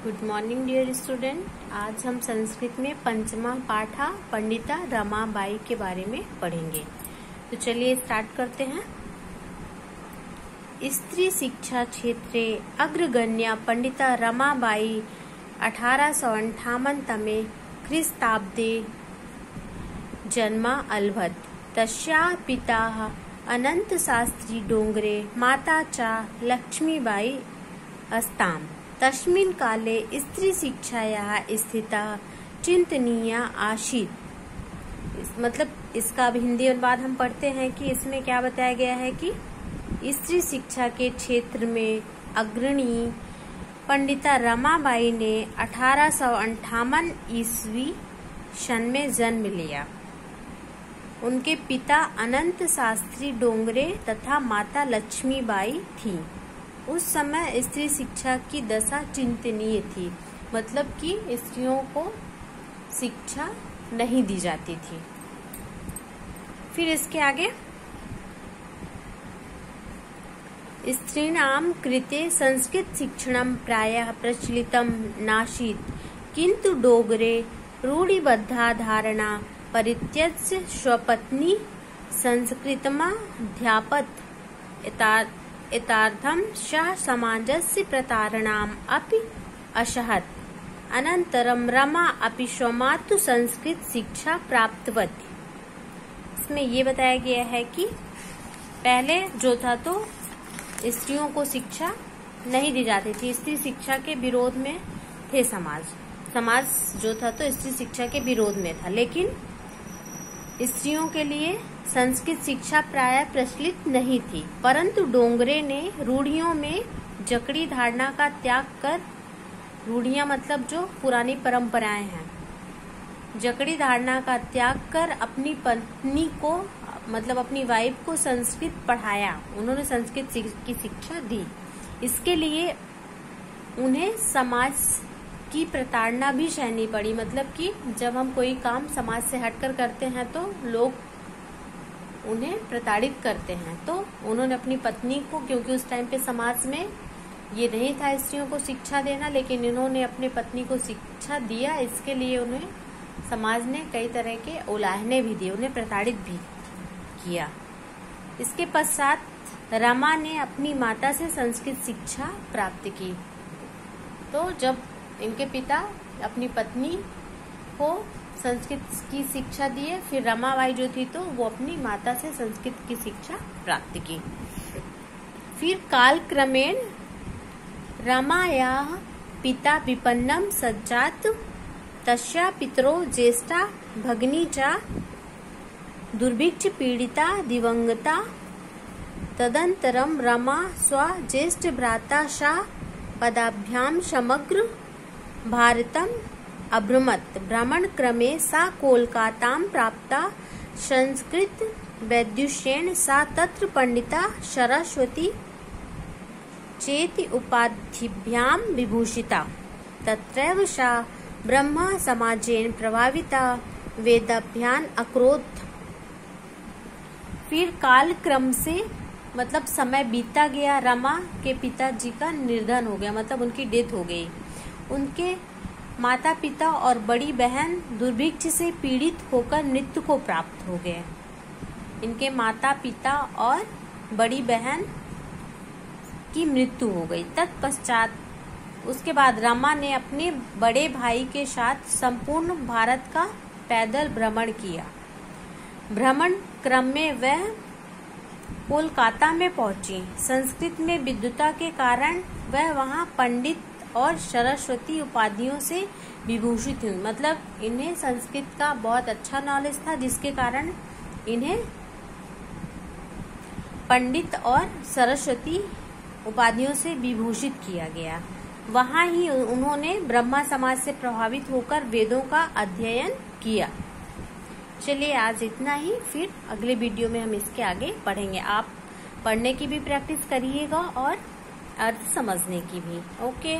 Good morning dear student. आज हम संस्कृत में पंचमा पाठा पंडिता रमाबाई के बारे में पढ़ेंगे। तो चलिए स्टार्ट करते हैं। स्त्री शिक्षा क्षेत्रे अग्रगण्या पंडिता रमाबाई 1858 तमे ख्रीस्ताब्दे जन्मा अलभत। तस्याः पिता अनंत शास्त्री डोंगरे, माता च लक्ष्मीबाई अस्ताम्। तस्मिन् काले स्त्री शिक्षायाः स्थितिः चिंतनीया आसीत्। मतलब इसका अब हिंदी अनुवाद हम पढ़ते हैं कि इसमें क्या बताया गया है कि स्त्री शिक्षा के क्षेत्र में अग्रणी पंडिता रमाबाई ने 1858 ईस्वी सन में जन्म लिया। उनके पिता अनंत शास्त्री डोंगरे तथा माता लक्ष्मीबाई थी। उस समय स्त्री शिक्षा की दशा चिंतनीय थी, मतलब कि स्त्रियों को शिक्षा नहीं दी जाती थी। फिर इसके आगे स्त्रीणां कृते संस्कृत शिक्षणं प्रायः प्रचलितं नासीत्, किन्तु डोगरे रूढ़िबद्धा धारणा परित्यज्य स्वपत्नी संस्कृतमध्यापत्। एतार्थं सः समाजस्य प्रतारणाम् अपि असहत्। अनन्तरं रमा अपि स्वमातु संस्कृत शिक्षा प्राप्तवती। इसमें ये बताया गया है कि पहले जो था तो स्त्रियों को शिक्षा नहीं दी जाती थी। स्त्री शिक्षा के विरोध में थे समाज जो था तो स्त्री शिक्षा के विरोध में था, लेकिन स्त्रियों के लिए संस्कृत शिक्षा प्राय प्रचलित नहीं थी। परंतु डोंगरे ने रूढ़ियों में जकड़ी धारणा का त्याग कर, रूढ़ियां मतलब जो पुरानी परंपराएं हैं, जकड़ी धारणा का त्याग कर अपनी पत्नी को मतलब अपनी वाइफ को संस्कृत पढ़ाया। उन्होंने संस्कृत की शिक्षा दी। इसके लिए उन्हें समाज की प्रताड़ना भी सहनी पड़ी। मतलब कि जब हम कोई काम समाज से हटकर करते हैं तो लोग उन्हें प्रताड़ित करते हैं। तो उन्होंने अपनी पत्नी को, क्योंकि उस टाइम पे समाज में ये नहीं था स्त्रियों को शिक्षा देना, लेकिन इन्होंने अपने पत्नी को शिक्षा दिया। इसके लिए उन्हें समाज ने कई तरह के उलाहने भी दिए, उन्हें प्रताड़ित भी किया। इसके पश्चात रमा ने अपनी माता से संस्कृत शिक्षा प्राप्त की। तो जब इनके पिता अपनी पत्नी को संस्कृत की शिक्षा दिए, फिर रमाबाई जो थी तो वो अपनी माता से संस्कृत की शिक्षा प्राप्त की। फिर काल क्रमेण रमायाः पिता विपन्नं सज्जात। तस्या पितरो ज्येष्ठा भगिनी च दुर्भिक्ष पीड़िता दिवंगता। तदनन्तरं रमा स्वज्येष्ठ भ्राता सह पदाभ्यां समग्र भारतम् अभ्रमत्। भ्रमण क्रमे सा कोलकातां प्राप्ता। संस्कृत वैद्युषेण सा तत्र पंडिता सरस्वती चेति उपाधिभ्यां विभूषिता। तत्रैव सा ब्रह्म समाजेन प्रभाविता वेदाभ्यान अकरोत्। फिर काल क्रम से मतलब समय बीतता गया। रमा के पिताजी का निर्धन हो गया, मतलब उनकी डेथ हो गई। उनके माता पिता और बड़ी बहन दुर्भिक्ष से पीड़ित होकर मृत्यु को प्राप्त हो गए। इनके माता पिता और बड़ी बहन की मृत्यु हो गई। तत्पश्चात उसके बाद रमा ने अपने बड़े भाई के साथ संपूर्ण भारत का पैदल भ्रमण किया। भ्रमण क्रम में वह कोलकाता में पहुंची। संस्कृत में विद्वता के कारण वह वहां पंडित और सरस्वती उपाधियों से विभूषित हुई। मतलब इन्हें संस्कृत का बहुत अच्छा नॉलेज था, जिसके कारण इन्हें पंडित और सरस्वती उपाधियों से विभूषित किया गया। वहां ही उन्होंने ब्रह्मा समाज से प्रभावित होकर वेदों का अध्ययन किया। चलिए आज इतना ही, फिर अगले वीडियो में हम इसके आगे पढ़ेंगे। आप पढ़ने की भी प्रैक्टिस करिएगा और अर्थ समझने की भी। ओके।